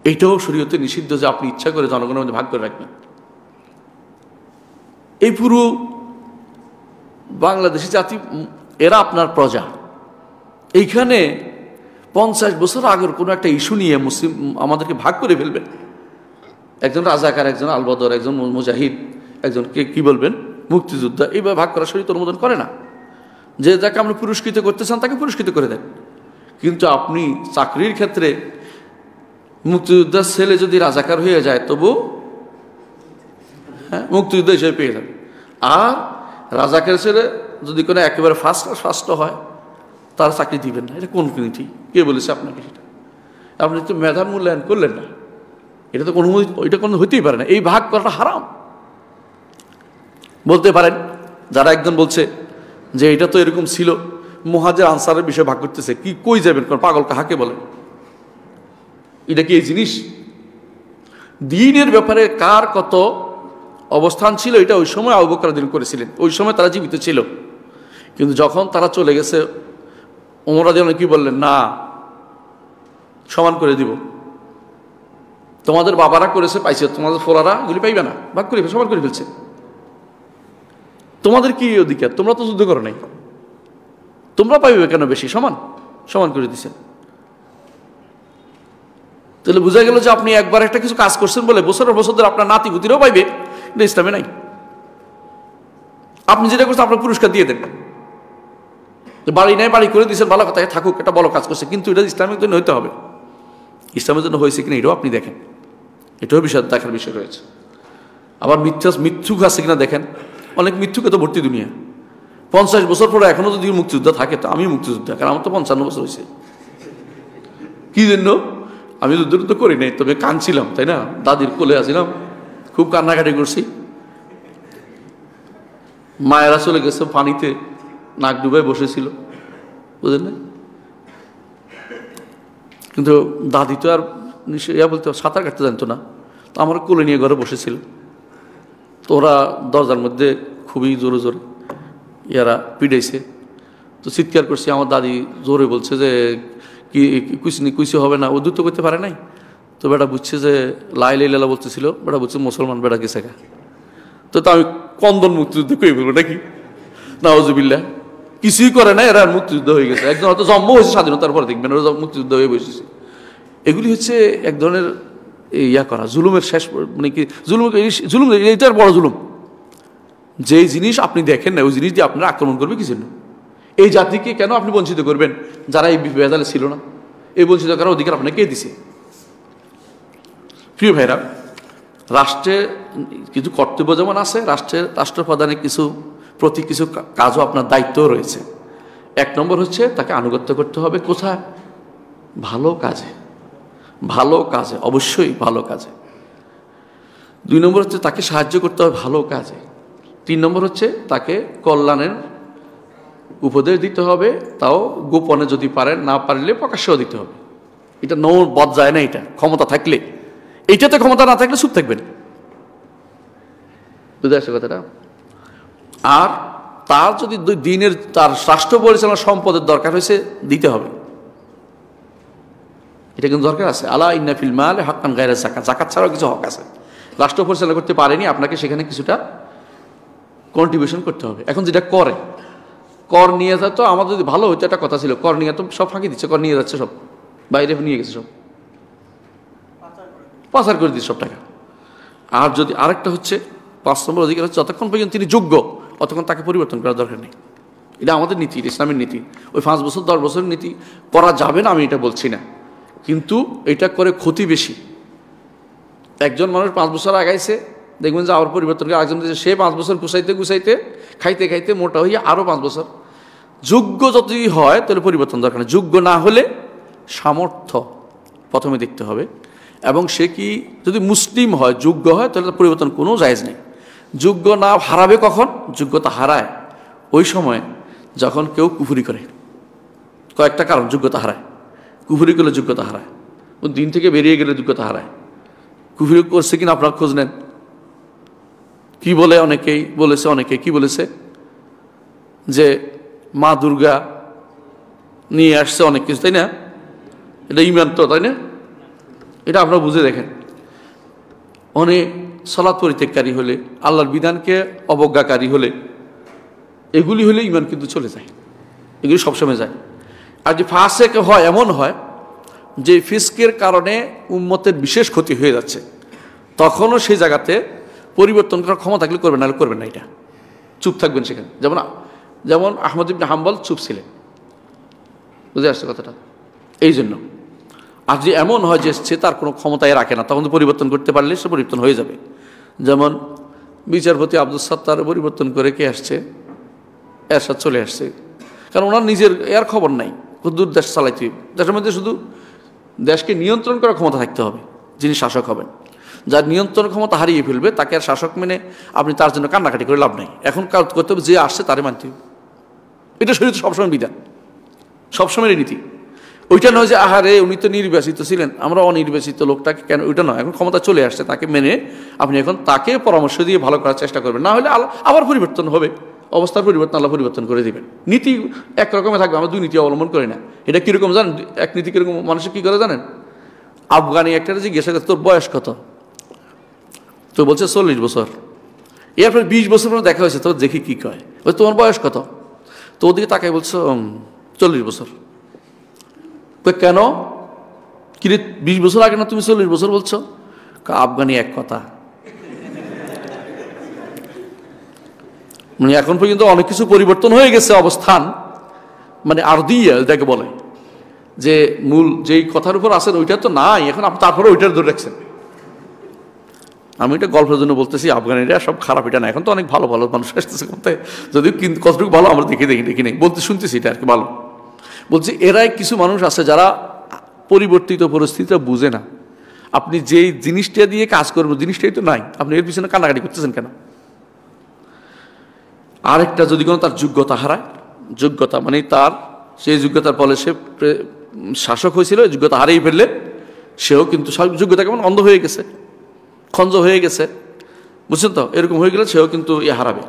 এইটাও শরীয়তে নিষিদ্ধ যে আপনি ইচ্ছা করে জনগণের মধ্যে ভাগ করে রাখবেন। এই পুরো বাংলাদেশি জাতি এরা আপনার প্রজা। এইখানে 50 বছর আগের কোনো একটা ইস্যু নিয়ে মুসলিম আমাদেরকে ভাগ করে ফেলবেন। একজন রাজাকার, একজন আলবদর, একজন মুজাহিদ, একজনকে কি বলবেন মুক্তিযোদ্ধা, এইভাবে ভাগ করা শরীয়ত অনুমোদন করে না। যে যাকে আপনি পুরস্কৃত করতে চান তাকে পুরস্কৃত করে দেন। কিন্তু আপনি চাকরির ক্ষেত্রে মুক্তিযোদ্ধার ছেলে যদি রাজাকার হয়ে যায় তবু মুক্তিযোদ্ধা হিসেবে পেয়ে যাবে। আর রাজাকার ছেলে যদি কোনো একেবারে ফার্স্ট হয় তার চাকরি দিবেন না। এটা কোন নীতি? কে বলেছে আপনাকে সেটা? আপনি তো মেধার মূল্যায়ন করলেন না। এটা তো এটা কোনো হইতেই পারে না। এই ভাগ করাটা হারাম। বলতে পারেন যারা একজন বলছে যে এটা তো এরকম ছিল, মুহাজির আনসারের বিষয়ে ভাগ করতেছে, কি কই যাবেন কোন পাগল কাহাকে বলেন? এটা কি এই জিনিস? দ্বীনের ব্যাপারে কার কত অবস্থান ছিল এটা ওই সময় আবু বকর রাদিয়াল্লাহু করেছিলেন, ওই সময় তারা জীবিত ছিল। কিন্তু যখন তারা চলে গেছে ওমর রাদিয়াল্লাহু কি বললেন? না, সমান করে দিব। তোমাদের বাবারা করেছে পাইছে, তোমাদের ফোরারা এগুলি পাইবে না, ভাগ করে সমান করে ফেলছে। তোমাদের কি অধিকার? তোমরা তো যুদ্ধ করো নাই, তোমরা পাইবে কেন বেশি? সমান করে দিচ্ছেন। তাহলে বোঝা গেল যে আপনি একবার একটা কিছু কাজ করছেন বলে বছরের বছর ধরে আপনার নাতি গুতিরাও পাইবে, এটা ইসলামে নাই। আপনি যেটা করছেন আপনার পুরস্কার দিয়ে দেন। বাড়ি নেই, বাড়ি করে দিচ্ছেন, ভালো কথা, থাকুক, এটা ভালো কাজ করছে, কিন্তু এটা ইসলামের জন্য হইতে হবে। ইসলামের জন্য হয়েছে কিনা এটাও আপনি দেখেন, এটাও বিষয় দেখার বিষয় রয়েছে। আবার মিথ্যুক আছে কিনা দেখেন। অনেক মিথ্যুকে তো ভর্তি দুনিয়া। 50 বছর পরে এখনো যদি মুক্তিযোদ্ধা থাকে তো আমি মুক্তিযোদ্ধা, কারণ আমার তো 55 বছর হয়েছে। কি জন্য? আমি যুদ্ধ তো করি নাই, তবে কাঁদছিলাম, তাই না? দাদির কোলে আসছিলাম, খুব কান্নাকাটি করছি। মায়েরা চলে গেছে, পানিতে নাক ডুবে বসেছিল, বুঝলেন না? কিন্তু দাদি তো আর বলতে সাঁতার কাটতে জানতো না, তো আমার কোলে নিয়ে ঘরে বসেছিল। তো ওরা দরজার মধ্যে খুবই জোরে জোরে ইয়ারা পিটাইছে, তো চিৎকার করছে। আমার দাদি জোরে বলছে যে কি কুইসি হবে না, ও দ্রুত করতে পারে নাই। তো বেটা বুঝছে যে লাই লাইলা বলতেছিল, বেটা বুঝছে মুসলমান, বেটা গেছে গা। তো আমি কন্দন মুক্তিযুদ্ধ কই বলবো নাকি? নাউজুবিল্লাহ, কিছুই করে না, এরা মুক্তিযুদ্ধ হয়ে গেছে। একজন হয়তো জন্ম হয়েছে স্বাধীনতার পরে, দেখবেন ওরা মুক্তিযুদ্ধ হয়ে বসেছে। এগুলি হচ্ছে এক ধরনের ইয়া করা, জুলুমের শেষ, মানে কি জুলুম, এটার বড় জুলুম। যেই জিনিস আপনি দেখেন না ওই জিনিস দিয়ে আপনারা আক্রমণ করবে কি জন্য? এই জাতিকে কেন আপনি বঞ্চিত করবেন যারা এই বেদালে ছিল না? এই বঞ্চিত করার অধিকার আপনাকে কে দিছে? প্রিয় ভাইরা, রাষ্ট্রে কিছু কর্তব্য যেমন আছে, রাষ্ট্রপ্রধানের প্রতি কিছু কাজও আপনার দায়িত্বও রয়েছে। 1 নম্বর হচ্ছে তাকে আনুগত্য করতে হবে কোথায়? ভালো কাজে, অবশ্যই ভালো কাজে। 2 নম্বর হচ্ছে তাকে সাহায্য করতে হবে ভালো কাজে। 3 নম্বর হচ্ছে তাকে কল্যাণের উপদেশ দিতে হবে, তাও গোপনে যদি পারেন, না পারলে প্রকাশ্যেও দিতে হবে। এটা বদ যায় না, এটা ক্ষমতা থাকলে। এইটাতে ক্ষমতা না থাকলে চুপ থাকবেন, বুঝতে আসছে কথাটা? আর তার যদি তার রাষ্ট্র পরিচালনার সম্পদের দরকার হয়েছে দিতে হবে, এটা কিন্তু দরকার আছে। আলা ইন্না ফিল মাল হাক্কান গায়রা যাকাত, যাকাত ছাড়াও কিছু হক আছে। রাষ্ট্র পরিচালনা করতে পারেনি, আপনাকে সেখানে কিছুটা কন্ট্রিবিউশন করতে হবে। এখন যেটা কর নিয়ে যায়, তো আমাদের যদি ভালো হইতো, একটা কথা ছিল, কর নিয়ে তো সব ফাঁকি দিচ্ছে, কর নিয়ে যাচ্ছে, সব বাইরে নিয়ে গেছে, সব পাচার করে দিচ্ছে সব টাকা। আর যদি আরেকটা হচ্ছে 5 নম্বর অধিকার হচ্ছে যতক্ষণ পর্যন্ত তিনি যোগ্য ততক্ষণ তাকে পরিবর্তন করার দরকার নেই। এটা আমাদের নীতি, ইসলামের নীতি। ওই 5 বছর 10 বছরের নীতি করা যাবে না, আমি এটা বলছি না, কিন্তু এটা করে ক্ষতি বেশি। একজন মানুষ 5 বছর আগাইছে, দেখবেন যে আবার পরিবর্তন করে আরেকজন, সে 5 বছর গুছাইতে খাইতে মোটা হইয়া আরও 5 বছর। যোগ্য যতই হয় তাহলে পরিবর্তন দরকার নেই। যোগ্য না হলে সামর্থ্য প্রথমে দেখতে হবে, এবং সে কি যদি মুসলিম হয়, যোগ্য হয়, তাহলে পরিবর্তন কোনো জায়েজ নেই। যোগ্য না হারাবে কখন? যোগ্যতা হারায় ওই সময় যখন কেউ কুফরি করে। কয়েকটা কারণ যোগ্যতা হারায়। কুফরি করলে যোগ্যতা হারায়, ও দিন থেকে বেরিয়ে গেলে যোগ্যতা হারায়। কুফরি করছে কিনা আপনার খোঁজ নেন। কি বলে অনেকেই কি বলেছে যে মা দুর্গা নিয়ে আসছে অনেক কিছু, তাই না? এটা ইমান তো, তাই না? এটা আপনারা বুঝে দেখেন। অনেক সালাত পরিত্যাগকারী হলে, আল্লাহর বিধানকে অবজ্ঞাকারী হলে, এগুলি হলে ইমান কিন্তু চলে যায়, এগুলি সবসময় যায়। আর যে ফাসেক হয়, এমন হয় যে ফিস্কের কারণে উম্মতের বিশেষ ক্ষতি হয়ে যাচ্ছে, তখনও সেই জায়গাতে পরিবর্তন করার ক্ষমতা থাকলে করবেন, নাহলে করবেন না, এটা চুপ থাকবেন সেখানে। যেমন আহমদ ইবনে হাম্বল চুপ ছিলেন, বুঝে আসছে কথাটা। এই জন্য আর যে এমন হয় যে সে তার কোনো ক্ষমতায় রাখে না, তখন তো পরিবর্তন করতে পারলে সে পরিবর্তন হয়ে যাবে। যেমন বিচারপতি আব্দুল সাত্তার পরিবর্তন করে কে আসছে, এরশাদ চলে আসছে, কারণ ওনার নিজের এর খবর নাই, দূর দেশ চালাইতে, দেশের মধ্যে শুধু দেশকে নিয়ন্ত্রণ করার ক্ষমতা থাকতে হবে যিনি শাসক হবেন। যার নিয়ন্ত্রণ ক্ষমতা হারিয়ে ফেলবে তাকে আর শাসক মেনে আপনি তার জন্য কান্নাকাটি করে লাভ নেই। এখন করতে হবে যে আসছে তারে মানতে হবে, এটা শরীয়তে সবসময় বিধান, সবসময় নীতি। ওইটা নয় যে আহারে উনি তো নির্বাচিত ছিলেন, আমরা অনির্বাচিত লোকটাকে কেন, ওইটা নয়। এখন ক্ষমতা চলে আসছে, তাকে মেনে আপনি এখন তাকে পরামর্শ দিয়ে ভালো করার চেষ্টা করবেন, না হলে আবার পরিবর্তন হবে, অবস্থার পরিবর্তন আল্লাহ পরিবর্তন করে দিবেন। নীতি একরকমে থাকবে, আমরা দুই নীতি অবলম্বন করি না। এটা কীরকম জানেন, এক নীতি কীরকম মানুষের কী করে জানেন, আফগানি একটা জিজ্ঞাসা করে তোর বয়স কত, তো বলছে 40 বছর। এরপর 20 বছর পর দেখা হয়েছে, তোর দেখি কী কয়, বলছে তোমার বয়স কত, তো ওদিকে তাকাই বলছো 40 বছর। কেন, কিরে 20 বছর আগে না তুমি 40 বছর বলছো? আফগানি এক কথা, মানে এখন পর্যন্ত অনেক কিছু পরিবর্তন হয়ে গেছে অবস্থান, মানে আরদিয়া যাকে বলে, যে মূল যেই কথার উপর আছেন ওইটা তো নাই এখন, আপনি তারপরে ওইটার ধরে রাখছেন। আমি এটা গল্পের জন্য বলতেছি, আফগানিরা সব খারাপ এটা না, এখন তো অনেক ভালো ভালো মানুষ আসতেছে করতে, যদিও কিন্তু কতটুকু ভালো আমরা দেখি নেই, বলতে শুনতেছি এটা আর কি ভালো। বলছি এরাই কিছু মানুষ আছে যারা পরিবর্তিত পরিস্থিতিটা বুঝে না। আপনি যেই জিনিসটা দিয়ে কাজ করবেন জিনিসটাই তো নাই, আপনি এর পিছনে কান্নাকাটি করতেছেন কেন? আরেকটা যদি কোনো তার যোগ্যতা হারায়, যোগ্যতা মানে তার সেই যোগ্যতার ফলে সে শাসক হয়েছিল, যোগ্যতা হারিয়ে ফেললে সেও কিন্তু যোগ্যতা কেমন অন্ধ হয়ে গেছে, খঞ্জ হয়ে গেছে, বুঝছেন তো, এরকম হয়ে গেলে সেও কিন্তু হারাবে।